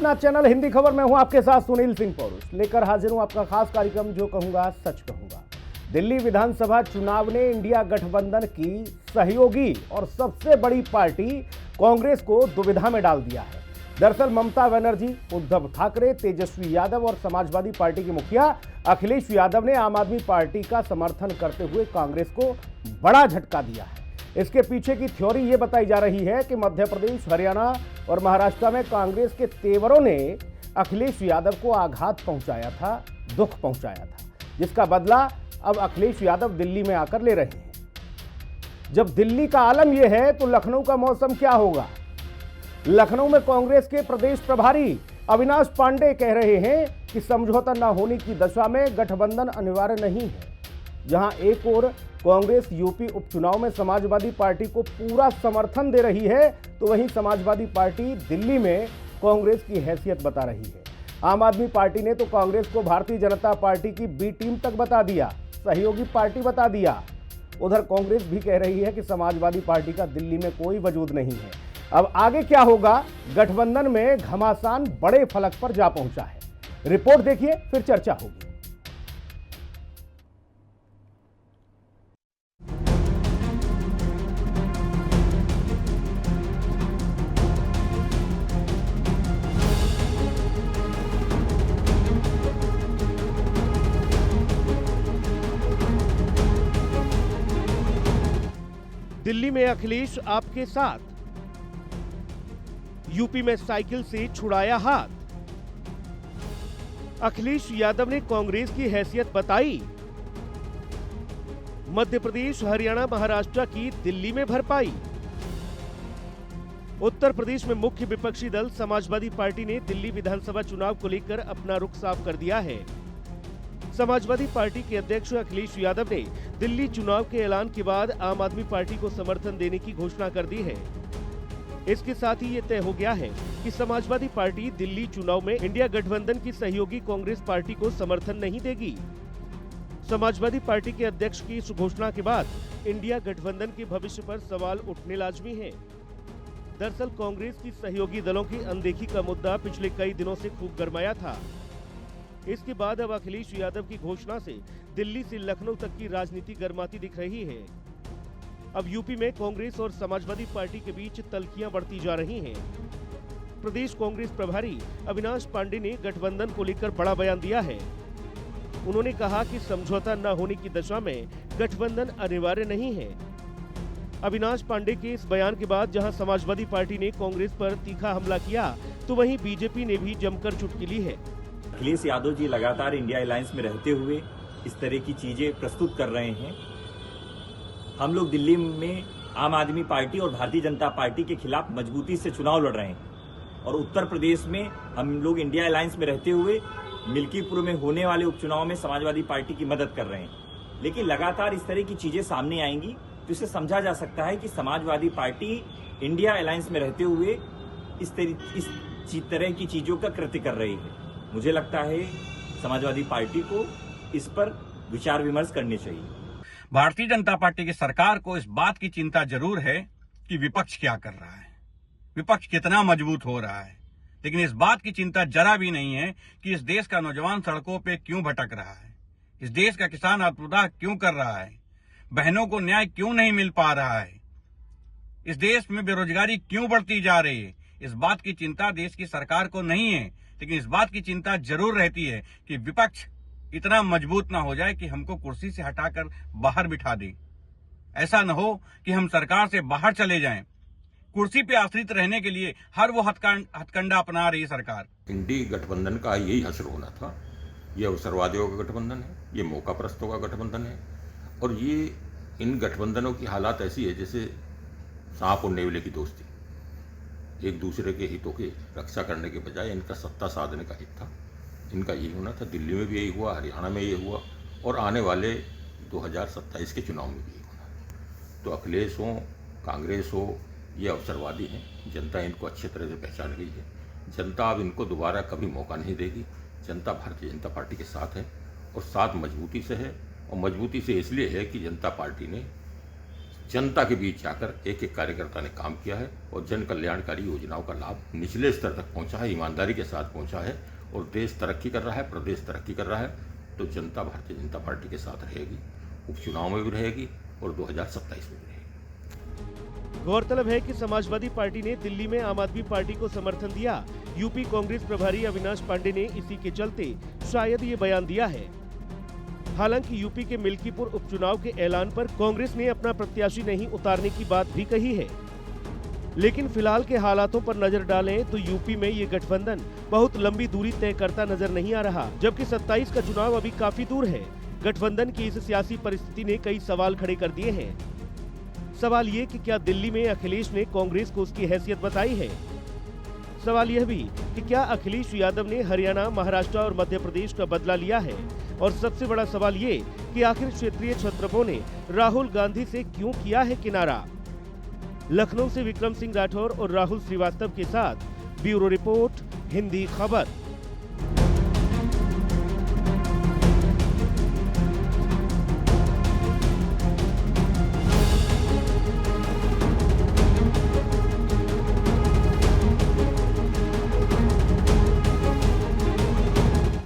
अपना चैनल हिंदी खबर में हूं आपके साथ सुनील सिंह पौरुष लेकर हाजिर हूं आपका खास कार्यक्रम जो कहूंगा सच कहूंगा। दिल्ली विधानसभा चुनाव ने इंडिया गठबंधन की सहयोगी और सबसे बड़ी पार्टी कांग्रेस को दुविधा में डाल दिया है। दरअसल ममता बनर्जी, उद्धव ठाकरे, तेजस्वी यादव और समाजवादी पार्टी के मुखिया अखिलेश यादव ने आम आदमी पार्टी का समर्थन करते हुए कांग्रेस को बड़ा झटका दिया है। इसके पीछे की थ्योरी ये बताई जा रही है कि मध्य प्रदेश, हरियाणा और महाराष्ट्र में कांग्रेस के तेवरों ने अखिलेश यादव को आघात पहुंचाया था, दुख पहुंचाया था, जिसका बदला अब अखिलेश यादव दिल्ली में आकर ले रहे हैं। जब दिल्ली का आलम यह है तो लखनऊ का मौसम क्या होगा? लखनऊ में कांग्रेस के प्रदेश प्रभारी अविनाश पांडे कह रहे हैं कि समझौता न होने की दशा में गठबंधन अनिवार्य नहीं है। जहां एक ओर कांग्रेस यूपी उपचुनाव में समाजवादी पार्टी को पूरा समर्थन दे रही है, तो वहीं समाजवादी पार्टी दिल्ली में कांग्रेस की हैसियत बता रही है। आम आदमी पार्टी ने तो कांग्रेस को भारतीय जनता पार्टी की बी टीम तक बता दिया, सहयोगी पार्टी बता दिया। उधर कांग्रेस भी कह रही है कि समाजवादी पार्टी का दिल्ली में कोई वजूद नहीं है। अब आगे क्या होगा? गठबंधन में घमासान बड़े फलक पर जा पहुंचा है। रिपोर्ट देखिए, फिर चर्चा होगी। दिल्ली में अखिलेश आपके साथ, यूपी में साइकिल से छुड़ाया हाथ। अखिलेश यादव ने कांग्रेस की हैसियत बताई। मध्य प्रदेश, हरियाणा, महाराष्ट्र की दिल्ली में भरपाई। उत्तर प्रदेश में मुख्य विपक्षी दल समाजवादी पार्टी ने दिल्ली विधानसभा चुनाव को लेकर अपना रुख साफ कर दिया है। समाजवादी पार्टी के अध्यक्ष अखिलेश यादव ने दिल्ली चुनाव के ऐलान के बाद आम आदमी पार्टी को समर्थन देने की घोषणा कर दी है। इसके साथ ही ये तय हो गया है कि समाजवादी पार्टी दिल्ली चुनाव में इंडिया गठबंधन की सहयोगी कांग्रेस पार्टी को समर्थन नहीं देगी। समाजवादी पार्टी के अध्यक्ष की इस घोषणा के बाद इंडिया गठबंधन के भविष्य पर सवाल उठने लाजमी है। दरअसल कांग्रेस की सहयोगी दलों की अनदेखी का मुद्दा पिछले कई दिनों से खूब गरमाया था। इसके बाद अब अखिलेश यादव की घोषणा से दिल्ली से लखनऊ तक की राजनीति गर्माती दिख रही है। अब यूपी में कांग्रेस और समाजवादी पार्टी के बीच तल्खियां बढ़ती जा रही हैं। प्रदेश कांग्रेस प्रभारी अविनाश पांडे ने गठबंधन को लेकर बड़ा बयान दिया है। उन्होंने कहा कि समझौता न होने की दशा में गठबंधन अनिवार्य नहीं है। अविनाश पांडे के इस बयान के बाद जहां समाजवादी पार्टी ने कांग्रेस पर तीखा हमला किया, तो वहीं बीजेपी ने भी जमकर चुटकी ली है। अखिलेश यादव जी लगातार इंडिया अलायंस में रहते हुए इस तरह की चीजें प्रस्तुत कर रहे हैं। हम लोग दिल्ली में आम आदमी पार्टी और भारतीय जनता पार्टी के खिलाफ मजबूती से चुनाव लड़ रहे हैं और उत्तर प्रदेश में हम लोग इंडिया अलायंस में रहते हुए मिल्कीपुर में होने वाले उपचुनाव में समाजवादी पार्टी की मदद कर रहे हैं। लेकिन लगातार इस तरह की चीजें सामने आएंगी तो इसे समझा जा सकता है कि समाजवादी पार्टी इंडिया अलायंस में रहते हुए इस तरह की चीजों का कृत्य कर रही है। मुझे लगता है समाजवादी पार्टी को इस पर विचार विमर्श करनी चाहिए। भारतीय जनता पार्टी की सरकार को इस बात की चिंता जरूर है कि विपक्ष क्या कर रहा है, विपक्ष कितना मजबूत हो रहा है, लेकिन इस बात की चिंता जरा भी नहीं है कि इस देश का नौजवान सड़कों पे क्यों भटक रहा है, इस देश का किसान आत्मदाह क्यों कर रहा है, बहनों को न्याय क्यों नहीं मिल पा रहा है, इस देश में बेरोजगारी क्यों बढ़ती जा रही है। इस बात की चिंता देश की सरकार को नहीं है, लेकिन इस बात की चिंता जरूर रहती है कि विपक्ष इतना मजबूत ना हो जाए कि हमको कुर्सी से हटाकर बाहर बिठा दे। ऐसा न हो कि हम सरकार से बाहर चले जाएं। कुर्सी पे आश्रित रहने के लिए हर वो हथकंडा अपना रही सरकार। इंडी गठबंधन का यही हश्र होना था। ये अवसरवादियों का गठबंधन है, ये मौका परस्तों का गठबंधन है और ये इन गठबंधनों की हालात ऐसी है जैसे सांप और नेवले की दोस्ती। एक दूसरे के हितों की रक्षा करने के बजाय इनका सत्ता साधने का हित था। इनका यही होना था। दिल्ली में भी यही हुआ, हरियाणा में यही हुआ और आने वाले 2027 के चुनाव में भी यही होना है। तो अखिलेश हो, कांग्रेस हो, ये अवसरवादी हैं। जनता इनको अच्छी तरह से पहचान गई है। जनता अब इनको दोबारा कभी मौका नहीं देगी। जनता भारतीय जनता पार्टी के साथ है और साथ मजबूती से है और मजबूती से इसलिए है कि जनता पार्टी ने जनता के बीच जाकर एक एक कार्यकर्ता ने काम किया है और जन कल्याणकारी योजनाओं का लाभ निचले स्तर तक पहुंचा है, ईमानदारी के साथ पहुंचा है और देश तरक्की कर रहा है, प्रदेश तरक्की कर रहा है। तो जनता भारतीय जनता पार्टी के साथ रहेगी, उपचुनाव में भी रहेगी और 2027 में भी रहेगी। गौरतलब है कि समाजवादी पार्टी ने दिल्ली में आम आदमी पार्टी को समर्थन दिया। यूपी कांग्रेस प्रभारी अविनाश पांडे ने इसी के चलते शायद ये बयान दिया है। हालांकि यूपी के मिल्कीपुर उपचुनाव के ऐलान पर कांग्रेस ने अपना प्रत्याशी नहीं उतारने की बात भी कही है। लेकिन फिलहाल के हालातों पर नजर डालें तो यूपी में ये गठबंधन बहुत लंबी दूरी तय करता नजर नहीं आ रहा, जबकि 27 का चुनाव अभी काफी दूर है। गठबंधन की इस सियासी परिस्थिति ने कई सवाल खड़े कर दिए हैं। सवाल ये कि क्या दिल्ली में अखिलेश ने कांग्रेस को उसकी हैसियत बताई है। सवाल यह भी कि क्या अखिलेश यादव ने हरियाणा, महाराष्ट्र और मध्य प्रदेश का बदला लिया है। और सबसे बड़ा सवाल ये कि आखिर क्षेत्रीय छत्रपों ने राहुल गांधी से क्यों किया है किनारा। लखनऊ से विक्रम सिंह राठौर और राहुल श्रीवास्तव के साथ ब्यूरो रिपोर्ट, हिंदी खबर।